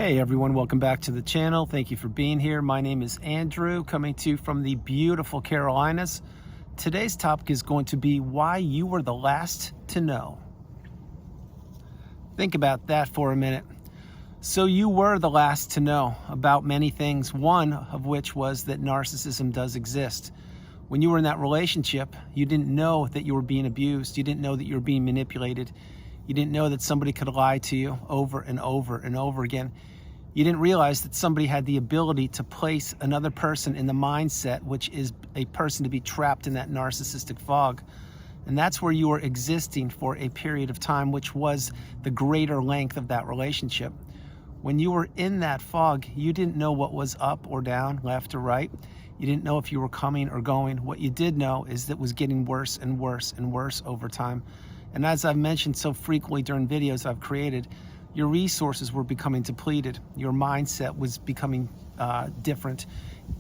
Hey everyone, welcome back to the channel. Thank you for being here. My name is Andrew, coming to you from the beautiful Carolinas. Today's topic is going to be why you were the last to know. Think about that for a minute. So you were the last to know about many things, one of which was that narcissism does exist. When you were in that relationship, you didn't know that you were being abused. You didn't know that you were being manipulated. You didn't know that somebody could lie to you over and over and over again. You didn't realize that somebody had the ability to place another person in the mindset, which is a person to be trapped in that narcissistic fog. And that's where you were existing for a period of time, which was the greater length of that relationship. When you were in that fog, you didn't know what was up or down, left or right. You didn't know if you were coming or going. What you did know is that it was getting worse and worse and worse over time. And as I've mentioned so frequently during videos I've created, your resources were becoming depleted. Your mindset was becoming different.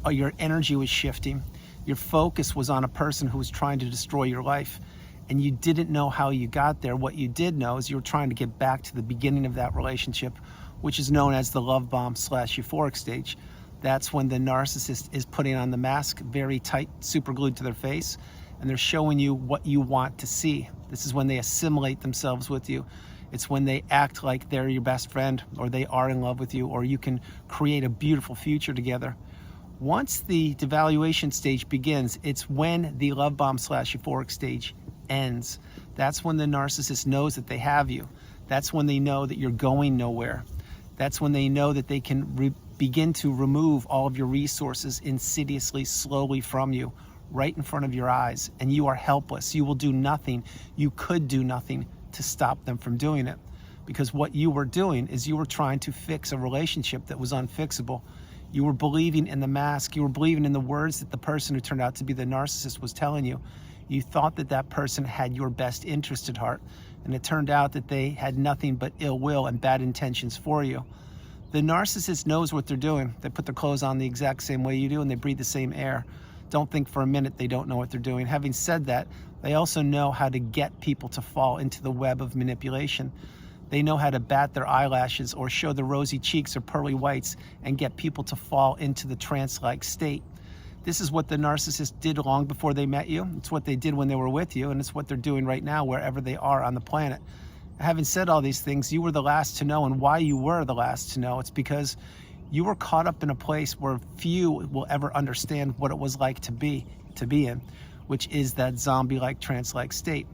Your energy was shifting. Your focus was on a person who was trying to destroy your life. And you didn't know how you got there. What you did know is you were trying to get back to the beginning of that relationship, which is known as the love bomb / euphoric stage. That's when the narcissist is putting on the mask, very tight, super glued to their face, and they're showing you what you want to see. This is when they assimilate themselves with you. It's when they act like they're your best friend, or they are in love with you, or you can create a beautiful future together. Once the devaluation stage begins, it's when the love bomb / euphoric stage ends. That's when the narcissist knows that they have you. That's when they know that you're going nowhere. That's when they know that they can begin to remove all of your resources insidiously, slowly from you, right in front of your eyes, and you are helpless. You will do nothing. You could do nothing to stop them from doing it, because what you were doing is you were trying to fix a relationship that was unfixable. You were believing in the mask. You were believing in the words that the person who turned out to be the narcissist was telling you. You thought that that person had your best interest at heart, and it turned out that they had nothing but ill will and bad intentions for you. The narcissist knows what they're doing. They put their clothes on the exact same way you do, and they breathe the same air. Don't think for a minute they don't know what they're doing. Having said that, they also know how to get people to fall into the web of manipulation. They know how to bat their eyelashes or show the rosy cheeks or pearly whites and get people to fall into the trance-like state. This is what the narcissist did long before they met you. It's what they did when they were with you, and it's what they're doing right now wherever they are on the planet. Having said all these things, you were the last to know, and why you were the last to know, it's because you were caught up in a place where few will ever understand what it was like to be in, which is that zombie-like, trance-like state.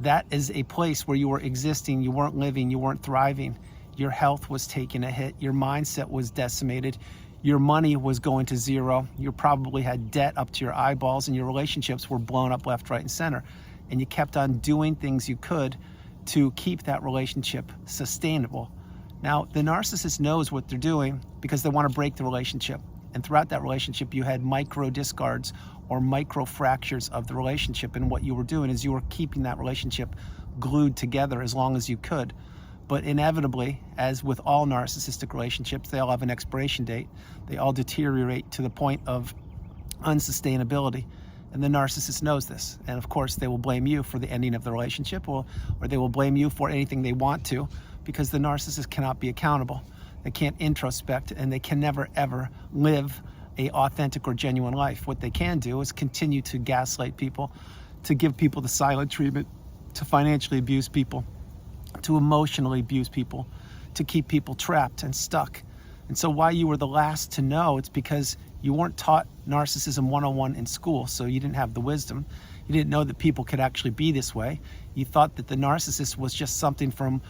That is a place where you were existing, you weren't living, you weren't thriving. Your health was taking a hit, your mindset was decimated, your money was going to zero, you probably had debt up to your eyeballs, and your relationships were blown up left, right, and center. And you kept on doing things you could to keep that relationship sustainable. Now, the narcissist knows what they're doing because they want to break the relationship. And throughout that relationship, you had micro discards or micro fractures of the relationship. And what you were doing is you were keeping that relationship glued together as long as you could. But inevitably, as with all narcissistic relationships, they all have an expiration date. They all deteriorate to the point of unsustainability. And the narcissist knows this. And of course, they will blame you for the ending of the relationship, or they will blame you for anything they want to, because the narcissist cannot be accountable. They can't introspect, and they can never, ever live a authentic or genuine life. What they can do is continue to gaslight people, to give people the silent treatment, to financially abuse people, to emotionally abuse people, to keep people trapped and stuck. And so why you were the last to know, it's because you weren't taught narcissism 101 in school, so you didn't have the wisdom. You didn't know that people could actually be this way. You thought that the narcissist was just something from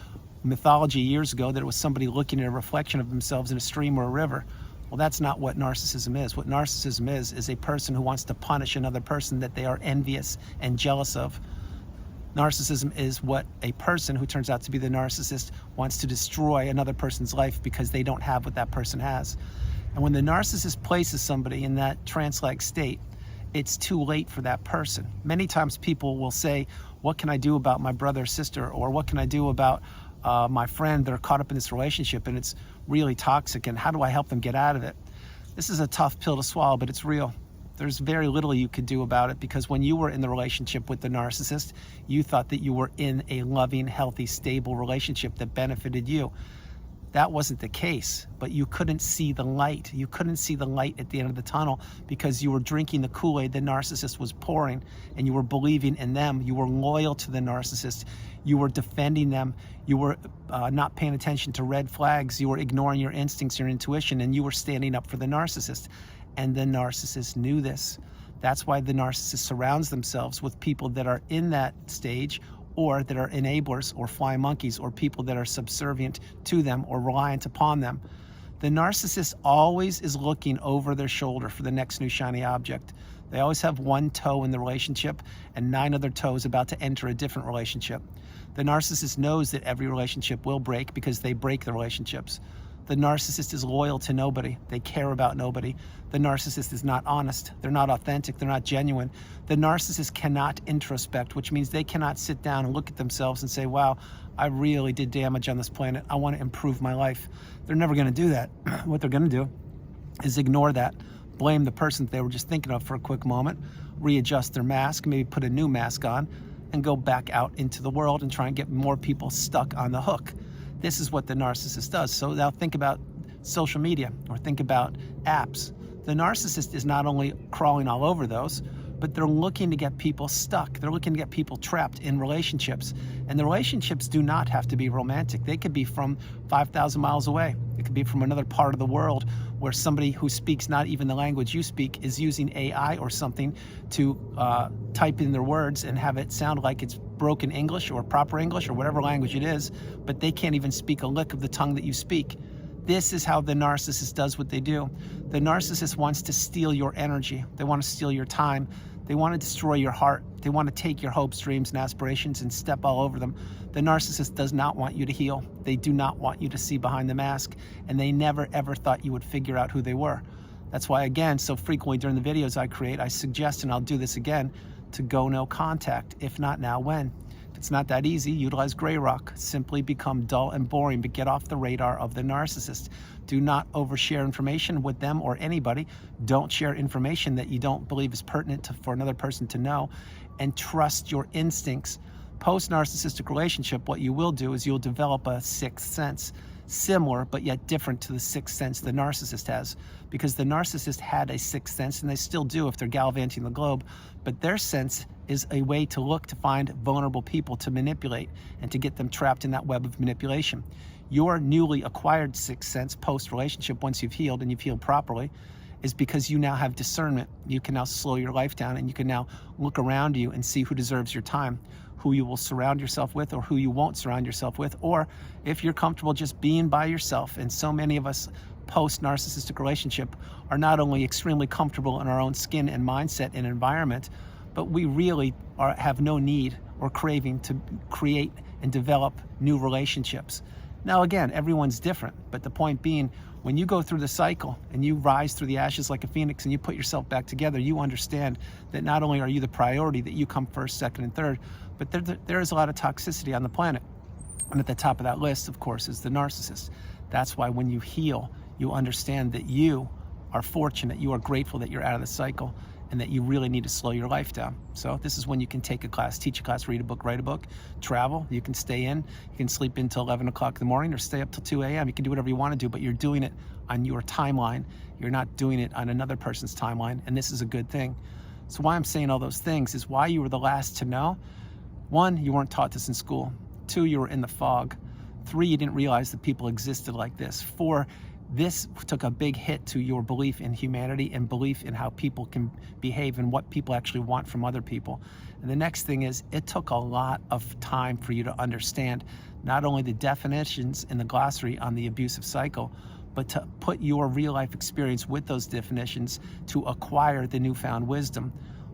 mythology years ago, that it was somebody looking at a reflection of themselves in a stream or a river. Well, that's not what narcissism is. What narcissism is a person who wants to punish another person that they are envious and jealous of. Narcissism is what a person who turns out to be the narcissist wants to destroy another person's life because they don't have what that person has. And when the narcissist places somebody in that trance-like state, it's too late for that person. Many times people will say, what can I do about my brother or sister? Or what can I do about my friend that are caught up in this relationship and it's really toxic, and how do I help them get out of it? This is a tough pill to swallow, but it's real. There's very little you could do about it, because when you were in the relationship with the narcissist, you thought that you were in a loving, healthy, stable relationship that benefited you. That wasn't the case, but you couldn't see the light. You couldn't see the light at the end of the tunnel because you were drinking the Kool-Aid the narcissist was pouring, and you were believing in them. You were loyal to the narcissist. You were defending them. You were not paying attention to red flags. You were ignoring your instincts, your intuition, and you were standing up for the narcissist. And the narcissist knew this. That's why the narcissist surrounds themselves with people that are in that stage, or that are enablers or flying monkeys, or people that are subservient to them or reliant upon them. The narcissist always is looking over their shoulder for the next new shiny object. They always have one toe in the relationship and 9 other toes about to enter a different relationship. The narcissist knows that every relationship will break because they break the relationships. The narcissist is loyal to nobody. They care about nobody. The narcissist is not honest. They're not authentic. They're not genuine. The narcissist cannot introspect, which means they cannot sit down and look at themselves and say, wow, I really did damage on this planet. I want to improve my life. They're never going to do that. What they're going to do is ignore that, blame the person that they were just thinking of for a quick moment, readjust their mask, maybe put a new mask on, and go back out into the world and try and get more people stuck on the hook. This is what the narcissist does. So now think about social media, or think about apps. The narcissist is not only crawling all over those, but they're looking to get people stuck. They're looking to get people trapped in relationships. And the relationships do not have to be romantic. They could be from 5,000 miles away. It could be from another part of the world where somebody who speaks not even the language you speak is using AI or something to type in their words and have it sound like it's broken English or proper English or whatever language it is, but they can't even speak a lick of the tongue that you speak. This is how the narcissist does what they do. The narcissist wants to steal your energy. They want to steal your time. They want to destroy your heart. They want to take your hopes, dreams, and aspirations and step all over them. The narcissist does not want you to heal. They do not want you to see behind the mask, and they never ever thought you would figure out who they were. That's why, again, so frequently during the videos I create, I suggest, and I'll do this again, to go no contact. If not now, when? If it's not that easy, utilize gray rock. Simply become dull and boring, but get off the radar of the narcissist. Do not overshare information with them or anybody. Don't share information that you don't believe is pertinent for another person to know, and trust your instincts. Post-narcissistic relationship, what you will do is you'll develop a sixth sense, similar but yet different to the sixth sense the narcissist has, because the narcissist had a sixth sense, and they still do if they're gallivanting the globe, but their sense is a way to look to find vulnerable people to manipulate and to get them trapped in that web of manipulation. Your newly acquired sixth sense post-relationship, once you've healed and you've healed properly, is because you now have discernment. You can now slow your life down, and you can now look around you and see who deserves your time, who you will surround yourself with or who you won't surround yourself with, or if you're comfortable just being by yourself. And so many of us post-narcissistic relationship are not only extremely comfortable in our own skin and mindset and environment, but we really have no need or craving to create and develop new relationships. Now, again, everyone's different, but the point being, when you go through the cycle and you rise through the ashes like a phoenix and you put yourself back together, you understand that not only are you the priority, that you come first, second, and third, but there is a lot of toxicity on the planet. And at the top of that list, of course, is the narcissist. That's why when you heal, you understand that you are fortunate, you are grateful that you're out of the cycle, and that you really need to slow your life down. So this is when you can take a class, teach a class, read a book, write a book, travel. You can stay in, you can sleep until 11 o'clock in the morning or stay up till 2 a.m. You can do whatever you want to do, but you're doing it on your timeline. You're not doing it on another person's timeline, and this is a good thing. So why I'm saying all those things is why you were the last to know. 1, you weren't taught this in school. 2, you were in the fog. 3, you didn't realize that people existed like this. 4, this took a big hit to your belief in humanity and belief in how people can behave and what people actually want from other people. And the next thing is, it took a lot of time for you to understand not only the definitions in the glossary on the abusive cycle, but to put your real life experience with those definitions to acquire the newfound wisdom.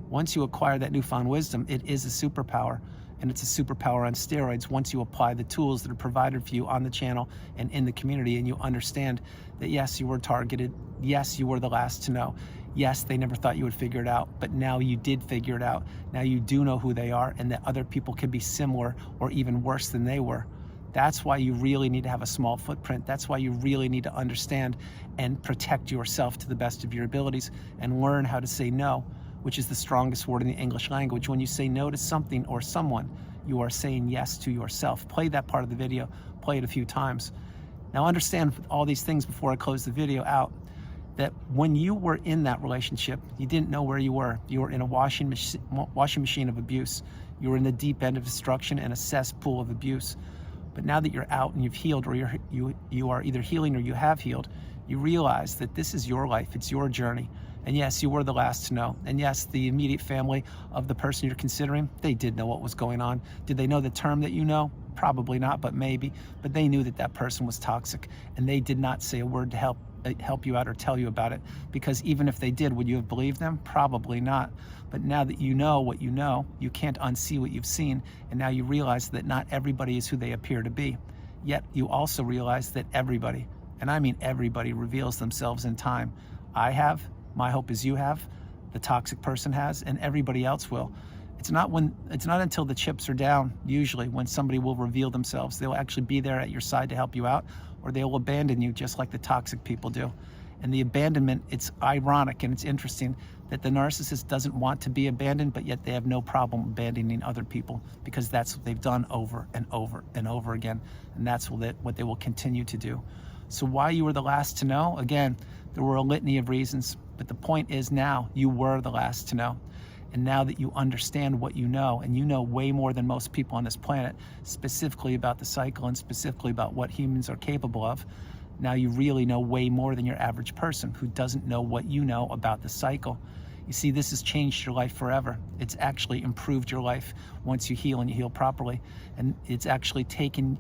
Once you acquire that newfound wisdom, it is a superpower. And it's a superpower on steroids once you apply the tools that are provided for you on the channel and in the community, and you understand that yes, you were targeted, yes, you were the last to know, yes, they never thought you would figure it out, but now you did figure it out. Now you do know who they are, and that other people can be similar or even worse than they were. That's why you really need to have a small footprint. That's why you really need to understand and protect yourself to the best of your abilities and learn how to say no, which is the strongest word in the English language. When you say no to something or someone, you are saying yes to yourself. Play that part of the video, play it a few times. Now understand all these things before I close the video out, that when you were in that relationship, you didn't know where you were. You were in a washing machine of abuse. You were in the deep end of destruction and a cesspool of abuse. But now that you're out and you've healed, or you are either healing or you have healed, you realize that this is your life, it's your journey. And yes, you were the last to know. And yes, the immediate family of the person you're considering, they did know what was going on. Did they know the term that you know? Probably not, but maybe. But they knew that that person was toxic, and they did not say a word to help you out or tell you about it, because even if they did, would you have believed them? Probably not. But now that you know what you know, you can't unsee what you've seen, and now you realize that not everybody is who they appear to be. Yet you also realize that everybody, and I mean everybody, reveals themselves in time. I have, my hope is you have, the toxic person has, and everybody else will. It's not until the chips are down, usually, when somebody will reveal themselves. They'll actually be there at your side to help you out, or they will abandon you just like the toxic people do. And the abandonment, it's ironic and it's interesting that the narcissist doesn't want to be abandoned, but yet they have no problem abandoning other people, because that's what they've done over and over and over again. And that's what they will continue to do. So why you were the last to know? Again, there were a litany of reasons, but the point is now you were the last to know. And now that you understand what you know, and you know way more than most people on this planet, specifically about the cycle and specifically about what humans are capable of, now you really know way more than your average person who doesn't know what you know about the cycle. You see, this has changed your life forever. It's actually improved your life once you heal and you heal properly. And it's actually taken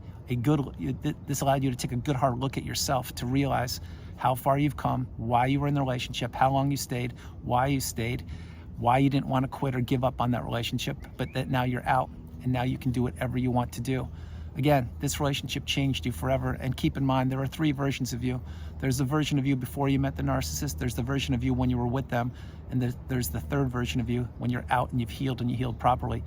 this allowed you to take a good hard look at yourself, to realize how far you've come, why you were in the relationship, how long you stayed, why you didn't want to quit or give up on that relationship, but that now you're out and now you can do whatever you want to do. Again, this relationship changed you forever, and keep in mind there are three versions of you. There's the version of you before you met the narcissist, there's the version of you when you were with them, and there's the third version of you when you're out and you've healed and you healed properly.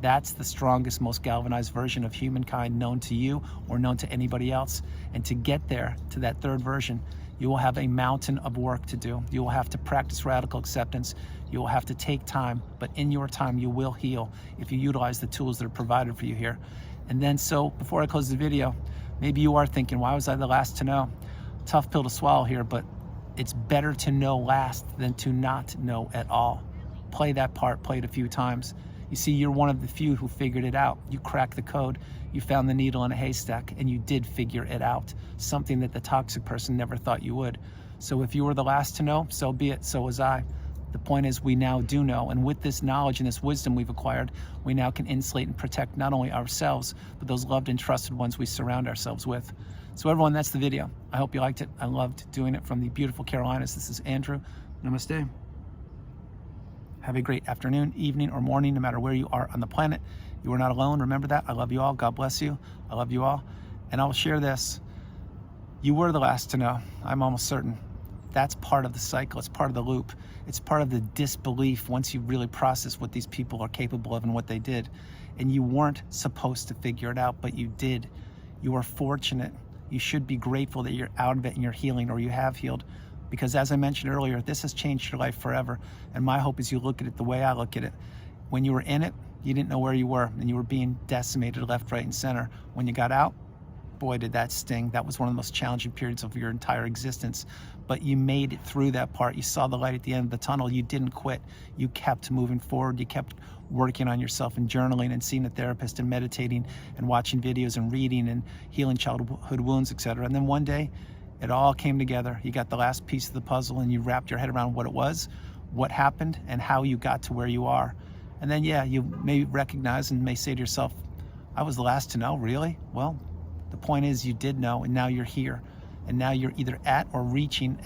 That's the strongest, most galvanized version of humankind known to you or known to anybody else. And to get there, to that third version, you will have a mountain of work to do. You will have to practice radical acceptance. You will have to take time, but in your time you will heal if you utilize the tools that are provided for you here. And then, so before I close the video, maybe you are thinking, why was I the last to know? Tough pill to swallow here, but it's better to know last than to not know at all. Play that part, play it a few times. You see, you're one of the few who figured it out. You cracked the code, you found the needle in a haystack, and you did figure it out, something that the toxic person never thought you would. So if you were the last to know, so be it, so was I. The point is, we now do know, and with this knowledge and this wisdom we've acquired, we now can insulate and protect not only ourselves, but those loved and trusted ones we surround ourselves with. So everyone, that's the video. I hope you liked it. I loved doing it from the beautiful Carolinas. This is Andrew. Namaste. Have a great afternoon, evening, or morning, no matter where you are on the planet. You are not alone. Remember that. I love you all. God bless you. I love you all. And I'll share this. You were the last to know. I'm almost certain. That's part of the cycle. It's part of the loop. It's part of the disbelief once you really process what these people are capable of and what they did. And you weren't supposed to figure it out, but you did. You are fortunate. You should be grateful that you're out of it and you're healing, or you have healed. Because as I mentioned earlier, this has changed your life forever. And my hope is you look at it the way I look at it. When you were in it, you didn't know where you were, and you were being decimated left, right, and center. When you got out, boy, did that sting. That was one of the most challenging periods of your entire existence. But you made it through that part. You saw the light at the end of the tunnel. You didn't quit. You kept moving forward. You kept working on yourself and journaling and seeing a therapist and meditating and watching videos and reading and healing childhood wounds, etc. And then one day, it all came together. You got the last piece of the puzzle and you wrapped your head around what it was, what happened, and how you got to where you are. And then, yeah, you may recognize and may say to yourself, I was the last to know, really? Well, the point is you did know, and now you're here. And now you're either at or reaching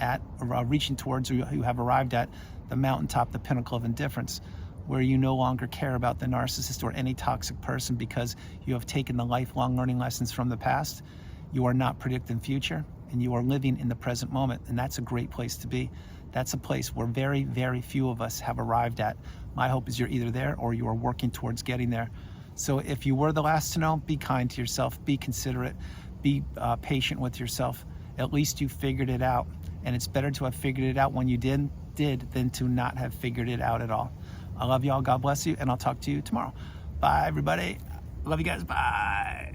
towards, or you have arrived at the mountaintop, the pinnacle of indifference, where you no longer care about the narcissist or any toxic person because you have taken the lifelong learning lessons from the past. You are not predicting future, and you are living in the present moment, and that's a great place to be. That's a place where very, very few of us have arrived at. My hope is you're either there or you are working towards getting there. So if you were the last to know, be kind to yourself, be considerate, be patient with yourself. At least you figured it out, and it's better to have figured it out when you did than to not have figured it out at all. I love you all. God bless you, and I'll talk to you tomorrow. Bye, everybody. Love you guys. Bye.